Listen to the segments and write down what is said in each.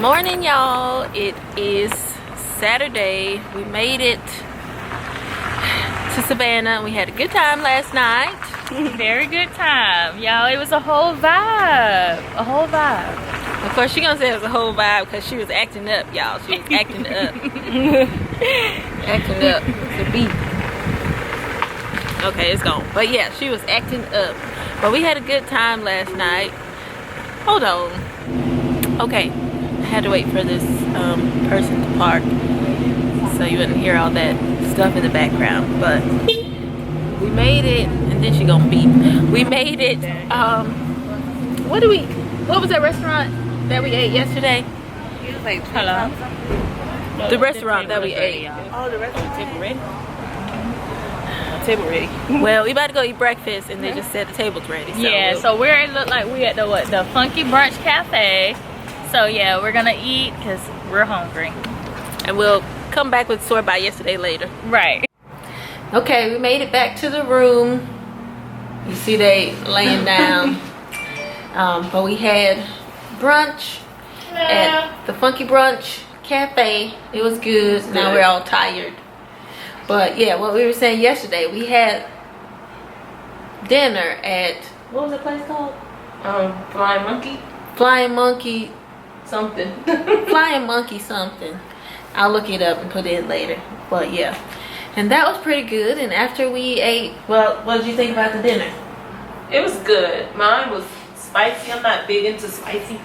Good morning, y'all. It is Saturday. We made it to Savannah. We had a good time last night. Very good time, y'all. It was a whole vibe. A whole vibe. Of course, she gonna say it was a whole vibe because she was acting up, y'all. She was acting up. Acting up. It's a beat. Okay, it's gone. But yeah, she was acting up. But we had a good time last night. Hold on. Okay. I had to wait for this person to park so you wouldn't hear all that stuff in the background. But we made it, and then she gonna beep. We made it. What was that restaurant that we ate yesterday? It was like, hello? The restaurant that we ate. Oh, the restaurant table ready? Table ready. Well, we about to go eat breakfast, and they just said the table's ready. So Yeah, so it looked like we at the Funky Brunch Cafe. So yeah, we're gonna eat because we're hungry. And we'll come back with sort by yesterday later. Right. Okay, we made it back to the room. You see they laying down. But we had brunch at the Funky Brunch Cafe. It was good. Now we're all tired. But yeah, what we were saying yesterday, we had dinner at, what was the place called? Flying Monkey? Flying Monkey Something. Flying Monkey something. I'll look it up and put it in later. But yeah. And that was pretty good. And after we ate, well, what did you think about the dinner? It was good. Mine was spicy. I'm not big into spicy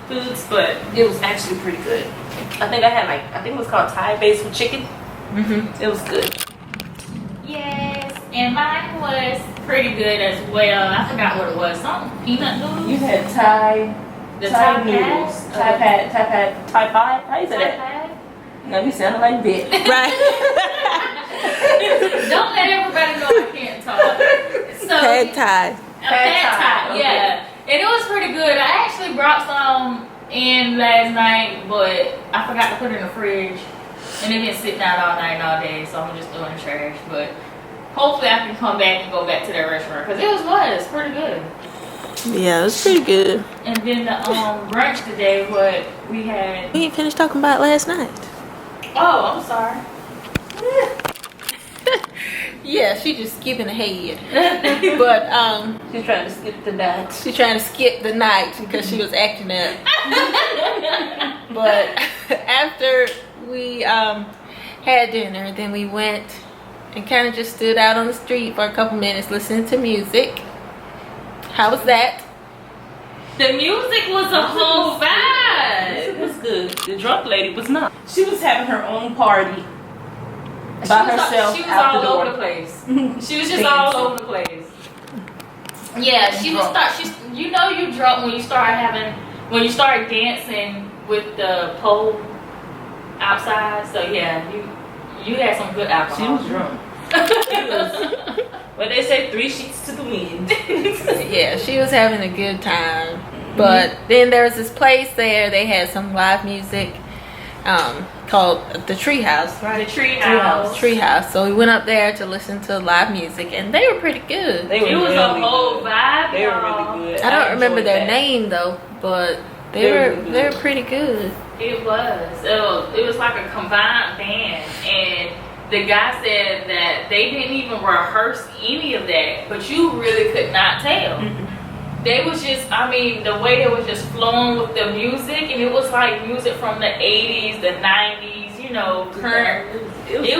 foods, but it was actually pretty good. I think it was called Thai basil chicken. It was good. Yes, and mine was pretty good as well. I forgot what it was. Something peanut noodles. You had Thai noodles. Thai Thai pie. How you say that? No, you sounded like bitch. Right. Don't let everybody know I can't talk. So, Pad Thai. Pad Thai, okay. yeah. And it was pretty good. I actually brought some in last night, but I forgot to put it in the fridge. And it been sitting out all night and all day, so I'm just throwing the trash. But hopefully I can come back and go back to that restaurant because it was pretty good. Yeah, it was pretty good. And then the brunch today, what we had. We didn't finish talking about last night. Oh, I'm sorry. Yeah, she just skipping ahead. But She's trying to skip the night. she's trying to skip the night because she was acting up. But after we had dinner, then we went and kind of just stood out on the street for a couple minutes listening to music. How was that? The music was a whole vibe. It was good. The drunk lady was not. She was having her own party by herself. She was out all the door. over the place. She was just all over the place. Yeah, she was you know you drunk when you start dancing with the pole outside. So yeah, you had some good alcohol. She was drunk. Well, they say 3 sheets to the wind. Yeah, she was having a good time. But then there was this place there. They had some live music called the Treehouse, right? The Treehouse. Treehouse. So we went up there to listen to live music, and they were pretty good. It was a whole vibe. They were really good. I don't remember enjoyed their that. name though, but they were pretty good. It was. It was like a combined band, and the guy said that they didn't even rehearse any of that, but you really could not tell. They was just, I mean, the way they was just flowing with the music, and it was like music from the 80s, the 90s, you know, current. It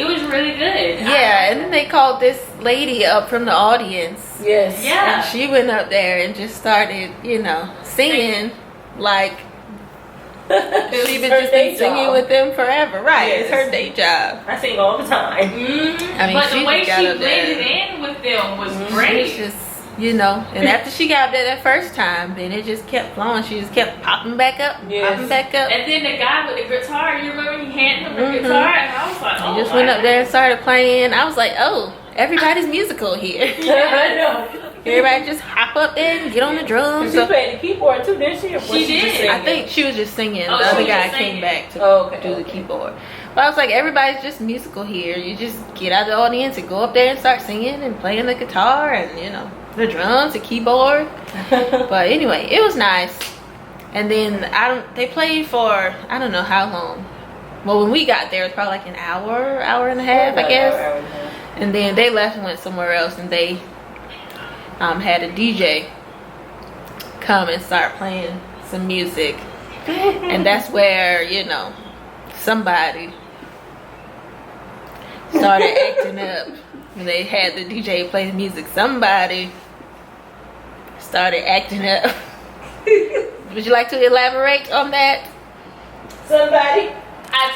was really good. Yeah, and then they called this lady up from the audience. Yes. Yeah. And she went up there and just started, singing like she's been singing with them forever. Right. Yes. It's her day job. I sing all the time. I mean, but the way she got up blended there. in with them was It great. was just, and after she got up there that first time, then it just kept flowing. She just kept popping back up, popping back up. And then the guy with the guitar, you remember he handed him the guitar, and I was like, oh, He just went up there and started playing. I was like, oh, everybody's musical here. I know. Everybody just hop up there and get on the drums. She played the keyboard too, didn't she? Or was She did. just singing? I think she was just singing. Oh, The she other was guy just came singing. back to do the keyboard. But I was like, everybody's just musical here. You just get out of the audience and go up there and start singing and playing the guitar and, the drums, the keyboard. But anyway, it was nice. And then they played for I don't know how long. Well, when we got there, it was probably like an hour and a half, I guess. And then they left and went somewhere else, and they had a DJ come and start playing some music. And that's where, you know, somebody started acting up. When they had the DJ play the music, somebody started acting up. Would you like to elaborate on that? Somebody. I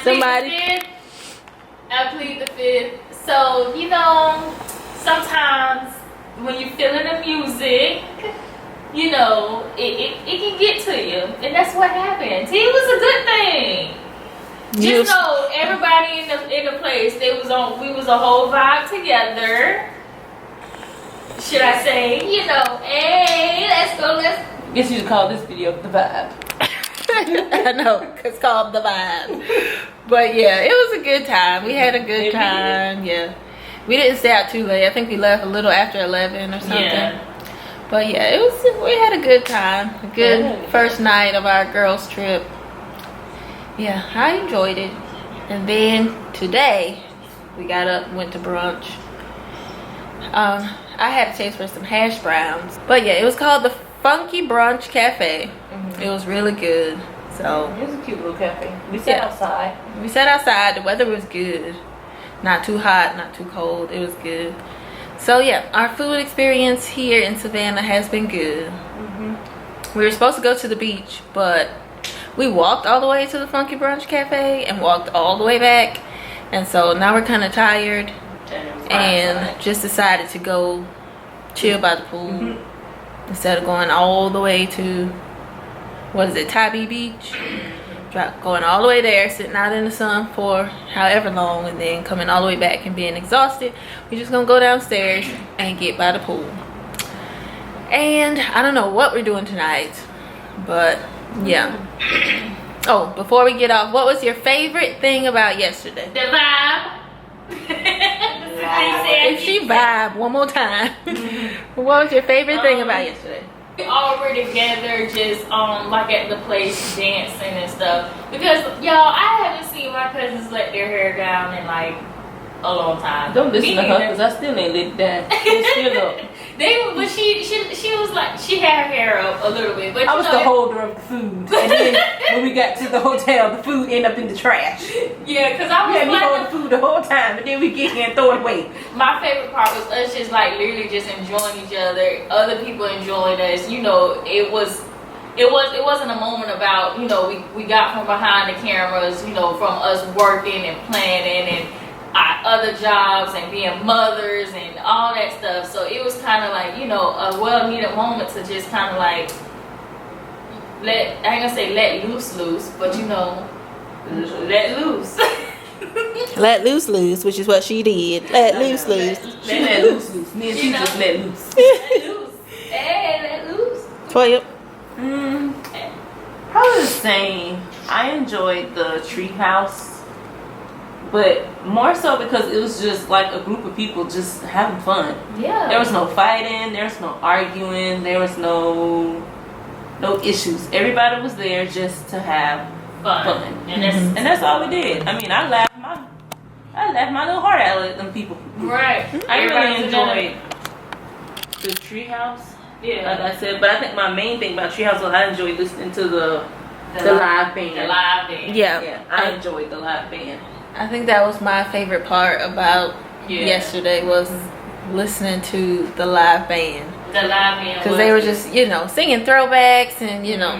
plead the fifth. So, you know, sometimes when you're feeling the music, you know, it can get to you. And that's what happened. See, it was a good thing. Just know everybody in the place, we was a whole vibe together. Should I say, you know, hey, let's go. I guess you should call this video The Vibe. I know, it's called The Vibe. But yeah, it was a good time. We had a good time. Yeah, we didn't stay out too late. I think we left a little after 11 or something. Yeah. But yeah, we had a good time. A good first night of our girls trip. Yeah, I enjoyed it. And then today we got up and went to brunch. I had a taste for some hash browns. But yeah, it was called the Funky Brunch Cafe. It was really good. So it was a cute little cafe. We sat outside. We sat outside. The weather was good. Not too hot, not too cold. It was good. So yeah, our food experience here in Savannah has been good. We were supposed to go to the beach, but we walked all the way to the Funky Brunch Cafe and walked all the way back. And so now we're kind of tired and just decided to go chill by the pool instead of going all the way to, what is it, Tybee Beach? Going all the way there, sitting out in the sun for however long, and then coming all the way back and being exhausted. We're just gonna go downstairs and get by the pool. And I don't know what we're doing tonight, but yeah. Oh, before we get off, what was your favorite thing about yesterday? The vibe. If she vibe one more time, what was your favorite thing about yesterday? We all were together, just like at the place dancing and stuff. Because y'all, I haven't seen my cousins let their hair down in like a long time. Don't listen to her, because I still ain't lit down. It's still up. But she was like, she had her hair up a little bit. But I was the holder of the food, and then when we got to the hotel, the food ended up in the trash. Yeah, because I was like, me hold the food the whole time, and then we get here and throw it away. My favorite part was us just like literally just enjoying each other, other people enjoying us. You know, it wasn't a moment about, you know, we got from behind the cameras, you know, from us working and planning and our other jobs and being mothers and all that stuff. So it was kind of like, you know, a well-needed moment to just kind of like I ain't gonna say let loose, but you know, let loose. Let loose, which is what she did. Let loose. She let loose. Me and she just let loose. Let loose. Hey, let loose. Toya. Probably the same. I enjoyed the treehouse. But more so because it was just like a group of people just having fun. Yeah. There was no fighting. There was no arguing. There was no issues. Everybody was there just to have fun. And that's all we did. I mean, I laughed my little heart out at them people. Right. I really enjoyed the treehouse. Yeah. Like I said, but I think my main thing about treehouse was I enjoyed listening to the live band. The live band. Yeah. I enjoyed the live band. I think that was my favorite part about yesterday was listening to the live band. The live band. Because they were just, you know, singing throwbacks and, you know,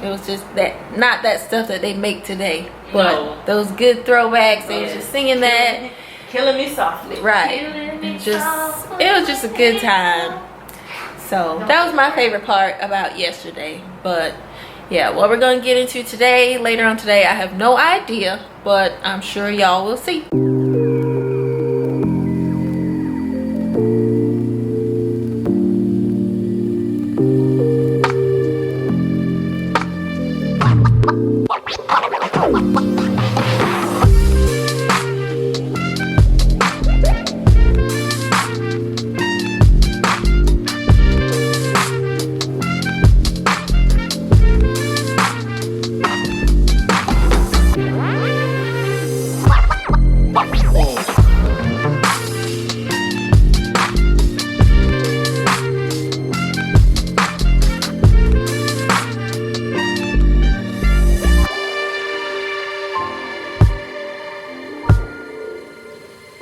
it was just that, not that stuff that they make today, but those good throwbacks. They were just singing that. Killing Me Softly. Right. It was just a good time. So that was my favorite part about yesterday. But yeah, what we're going to get into today, later on today, I have no idea, but I'm sure y'all will see.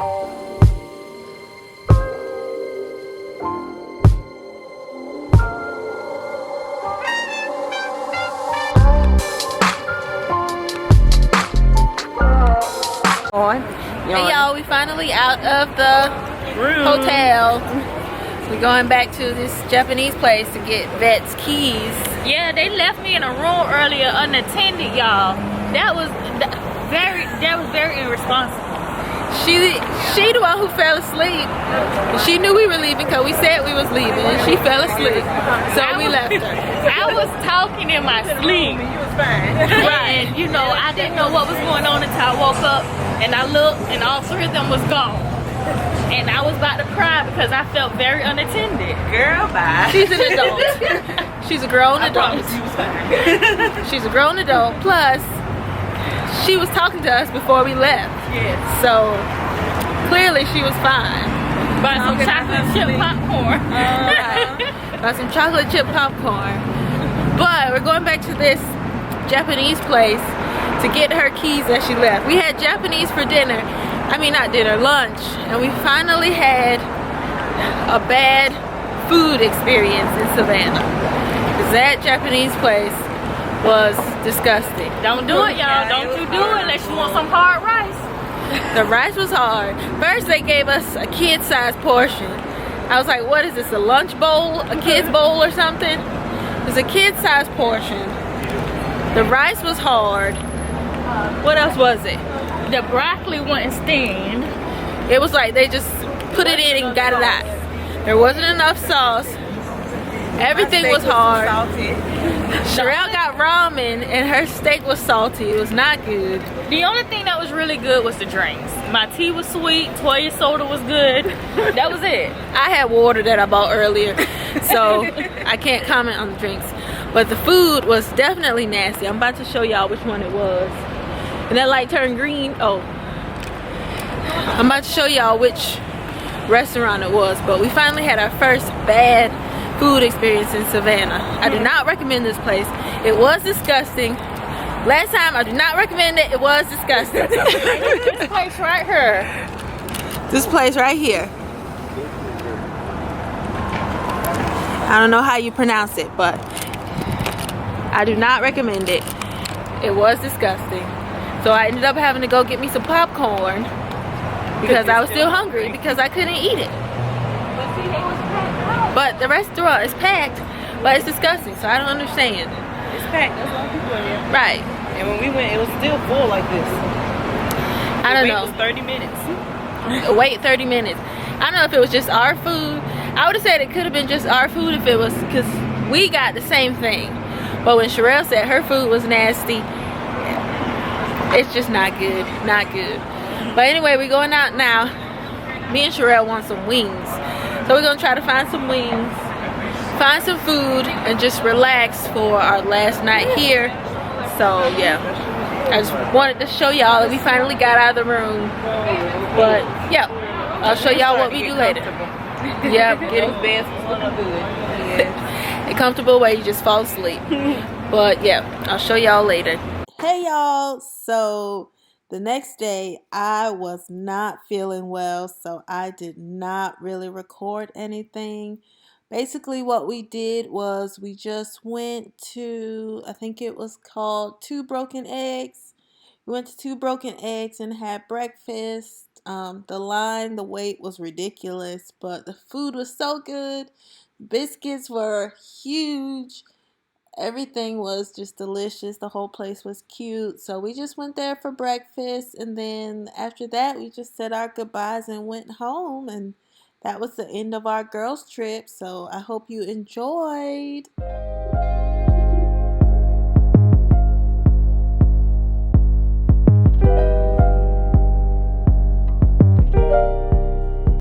Hey y'all, we finally out of the hotel. We're going back to this Japanese place to get Vet's keys. Yeah, they left me in a room earlier unattended, y'all. That was very irresponsible. She the one who fell asleep. She knew we were leaving because we said we was leaving, and she fell asleep. So we left her. I was talking in my sleep. Right. And you know, I didn't know what was going on until I woke up and I looked and all three of them was gone. And I was about to cry because I felt very unattended. Girl, bye. She's an adult. She's a grown adult. She's a grown adult. Plus, she was talking to us before we left. Yes. So clearly she was fine. Buy some chocolate chip popcorn. Buy some chocolate chip popcorn. But we're going back to this Japanese place to get her keys that she left. We had Japanese for dinner. I mean, not dinner, lunch. And we finally had a bad food experience in Savannah. Because that Japanese place was disgusting. Don't do it, y'all. Don't you do it unless you want some hard rice. The rice was hard. First they gave us a kid-sized portion. I was like, what is this, a lunch bowl? A kid's bowl or something? It was a kid-sized portion. The rice was hard. What else was it? The broccoli wouldn't stand. It was like they just put it in and got it out. There wasn't enough sauce. Everything was hard. Sherelle got ramen and her steak was salty. It was not good. The only thing that was really good was the drinks. My tea was sweet, Toya soda was good. That was it. I had water that I bought earlier, so I can't comment on the drinks. But the food was definitely nasty. I'm about to show y'all which one it was. And that light turned green. Oh. I'm about to show y'all which restaurant it was. But we finally had our first bad food experience in Savannah. I do not recommend this place. It was disgusting. Last time, I do not recommend it. It was disgusting. This place right here. This place right here. I don't know how you pronounce it, but I do not recommend it. It was disgusting. So I ended up having to go get me some popcorn because I was still hungry because I couldn't eat it. But the restaurant is packed, but it's disgusting, so I don't understand. It's packed. There's a lot of people in here. Right. And when we went, it was still full like this. I don't know. It was 30 minutes. Wait 30 minutes. I don't know if it was just our food. I would have said it could have been just our food if it was, because we got the same thing. But when Sherelle said her food was nasty, it's just not good. Not good. But anyway, we're going out now. Me and Sherelle want some wings. So we're going to try to find some wings, find some food, and just relax for our last night here. So yeah, I just wanted to show y'all that we finally got out of the room. But yeah, I'll show y'all what we do later. Yeah, getting beds was good. Yeah. a comfortable way you just fall asleep. But yeah, I'll show y'all later. Hey y'all, so the next day I was not feeling well, so I did not really record anything. Basically what we did was we just went to, I think it was called Two Broken Eggs. We went to Two Broken Eggs and had breakfast. The wait was ridiculous, but the food was so good. Biscuits were huge. Everything was just delicious. The whole place was cute. So we just went there for breakfast, and then after that we just said our goodbyes and went home, and that was the end of our girls trip. So I hope you enjoyed.